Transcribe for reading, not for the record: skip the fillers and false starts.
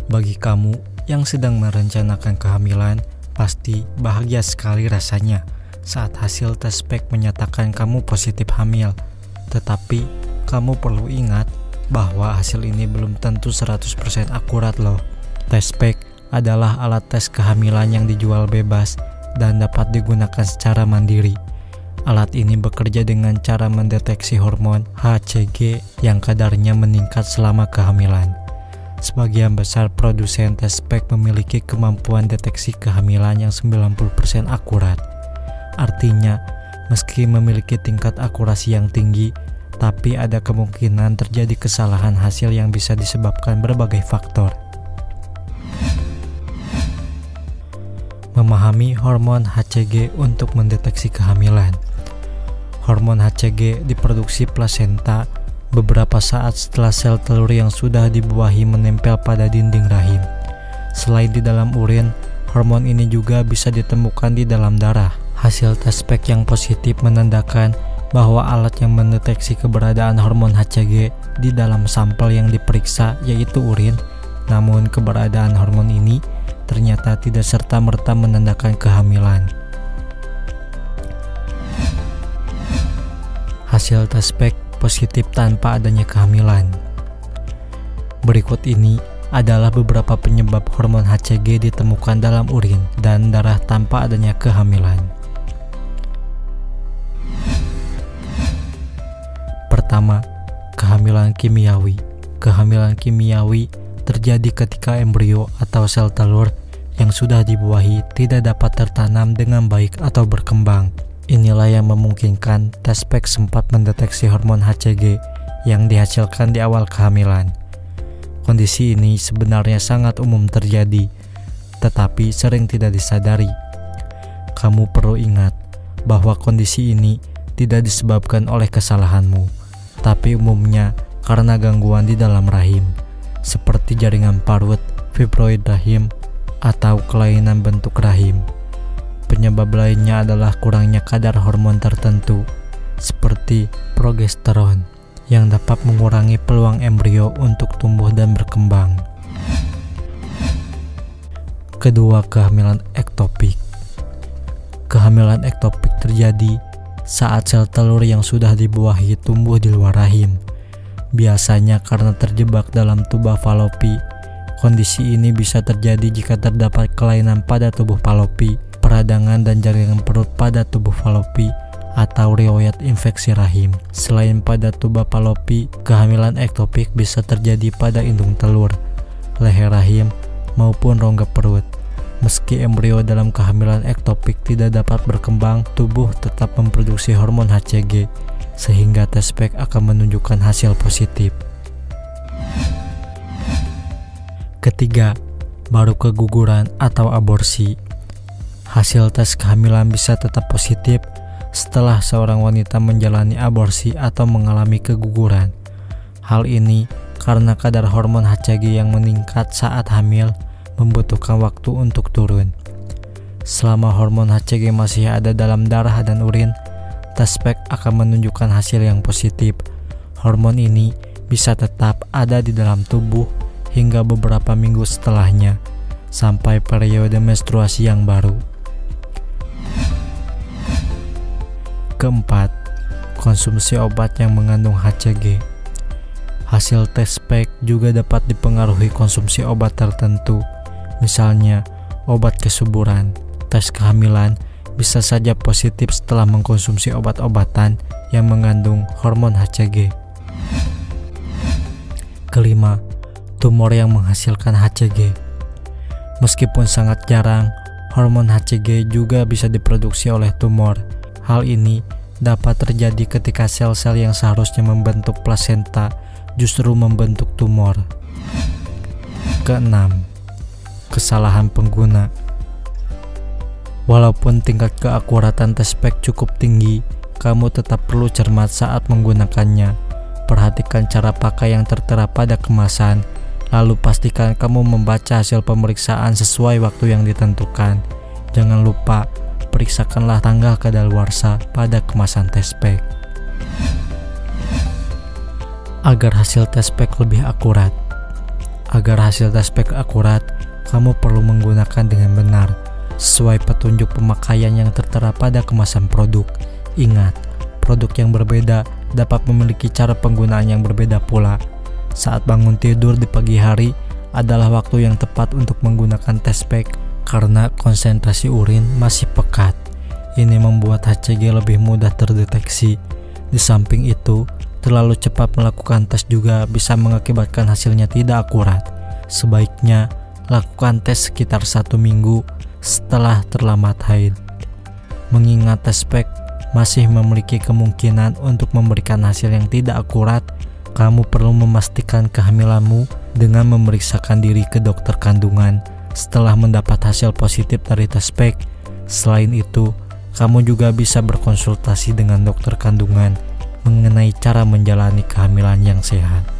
Bagi kamu yang sedang merencanakan kehamilan, pasti bahagia sekali rasanya saat hasil tes pack menyatakan kamu positif hamil. Tetapi, kamu perlu ingat bahwa hasil ini belum tentu 100% akurat loh. Tes pack adalah alat tes kehamilan yang dijual bebas dan dapat digunakan secara mandiri. Alat ini bekerja dengan cara mendeteksi hormon HCG yang kadarnya meningkat selama kehamilan. Sebagian besar produsen tes pack memiliki kemampuan deteksi kehamilan yang 90% akurat. Artinya, meski memiliki tingkat akurasi yang tinggi, tapi ada kemungkinan terjadi kesalahan hasil yang bisa disebabkan berbagai faktor. Memahami hormon HCG untuk mendeteksi kehamilan. Hormon HCG diproduksi plasenta beberapa saat setelah sel telur yang sudah dibuahi menempel pada dinding rahim. Selain di dalam urin, hormon ini juga bisa ditemukan di dalam darah. Hasil tes pack yang positif menandakan bahwa alat yang mendeteksi keberadaan hormon HCG di dalam sampel yang diperiksa yaitu urin. Namun keberadaan hormon ini ternyata tidak serta-merta menandakan kehamilan. Hasil tes pack positif tanpa adanya kehamilan. Berikut ini adalah beberapa penyebab hormon HCG ditemukan dalam urin dan darah tanpa adanya kehamilan. Pertama, kehamilan kimiawi. Kehamilan kimiawi terjadi ketika embrio atau sel telur yang sudah dibuahi tidak dapat tertanam dengan baik atau berkembang. Inilah yang memungkinkan tes pack sempat mendeteksi hormon HCG yang dihasilkan di awal kehamilan. Kondisi ini sebenarnya sangat umum terjadi, tetapi sering tidak disadari. Kamu perlu ingat bahwa kondisi ini tidak disebabkan oleh kesalahanmu, tapi umumnya karena gangguan di dalam rahim, seperti jaringan parut, fibroid rahim, atau kelainan bentuk rahim. Penyebab lainnya adalah kurangnya kadar hormon tertentu, seperti progesteron, yang dapat mengurangi peluang embrio untuk tumbuh dan berkembang. Kedua, kehamilan ektopik. Kehamilan ektopik terjadi saat sel telur yang sudah dibuahi tumbuh di luar rahim. Biasanya karena terjebak dalam tuba falopi. Kondisi ini bisa terjadi jika terdapat kelainan pada tubuh falopi, peradangan dan jaringan perut pada tubuh falopi, atau riwayat infeksi rahim. Selain pada tuba falopi, kehamilan ektopik bisa terjadi pada indung telur, leher rahim, maupun rongga perut. Meski embrio dalam kehamilan ektopik tidak dapat berkembang, tubuh tetap memproduksi hormon HCG, sehingga tes pack akan menunjukkan hasil positif. Ketiga, baru keguguran atau aborsi. Hasil tes kehamilan bisa tetap positif setelah seorang wanita menjalani aborsi atau mengalami keguguran. Hal ini karena kadar hormon HCG yang meningkat saat hamil membutuhkan waktu untuk turun. Selama hormon HCG masih ada dalam darah dan urin, tes pack akan menunjukkan hasil yang positif. Hormon ini bisa tetap ada di dalam tubuh hingga beberapa minggu setelahnya, sampai periode menstruasi yang baru. Keempat, konsumsi obat yang mengandung HCG. Hasil tes pack juga dapat dipengaruhi konsumsi obat tertentu, misalnya obat kesuburan. Tes kehamilan bisa saja positif setelah mengkonsumsi obat-obatan yang mengandung hormon HCG. Kelima, tumor yang menghasilkan HCG. Meskipun sangat jarang, hormon HCG juga bisa diproduksi oleh tumor. Hal ini dapat terjadi ketika sel-sel yang seharusnya membentuk plasenta justru membentuk tumor. Keenam, kesalahan pengguna. Walaupun tingkat keakuratan tes pack cukup tinggi, kamu tetap perlu cermat saat menggunakannya. Perhatikan cara pakai yang tertera pada kemasan, lalu pastikan kamu membaca hasil pemeriksaan sesuai waktu yang ditentukan. Jangan lupa, periksakanlah tanggal kadaluarsa pada kemasan tes pack. Agar hasil tes pack lebih akurat, Agar hasil tes pack akurat, kamu perlu menggunakan dengan benar, sesuai petunjuk pemakaian yang tertera pada kemasan produk. Ingat, produk yang berbeda dapat memiliki cara penggunaan yang berbeda pula. Saat bangun tidur di pagi hari adalah waktu yang tepat untuk menggunakan tes pack karena konsentrasi urin masih pekat. Ini membuat HCG lebih mudah terdeteksi. Di samping itu, terlalu cepat melakukan tes juga bisa mengakibatkan hasilnya tidak akurat. Sebaiknya lakukan tes sekitar 1 minggu setelah terlambat haid. Mengingat tes pack masih memiliki kemungkinan untuk memberikan hasil yang tidak akurat, kamu perlu memastikan kehamilanmu dengan memeriksakan diri ke dokter kandungan setelah mendapat hasil positif dari tes pack. Selain itu, kamu juga bisa berkonsultasi dengan dokter kandungan mengenai cara menjalani kehamilan yang sehat.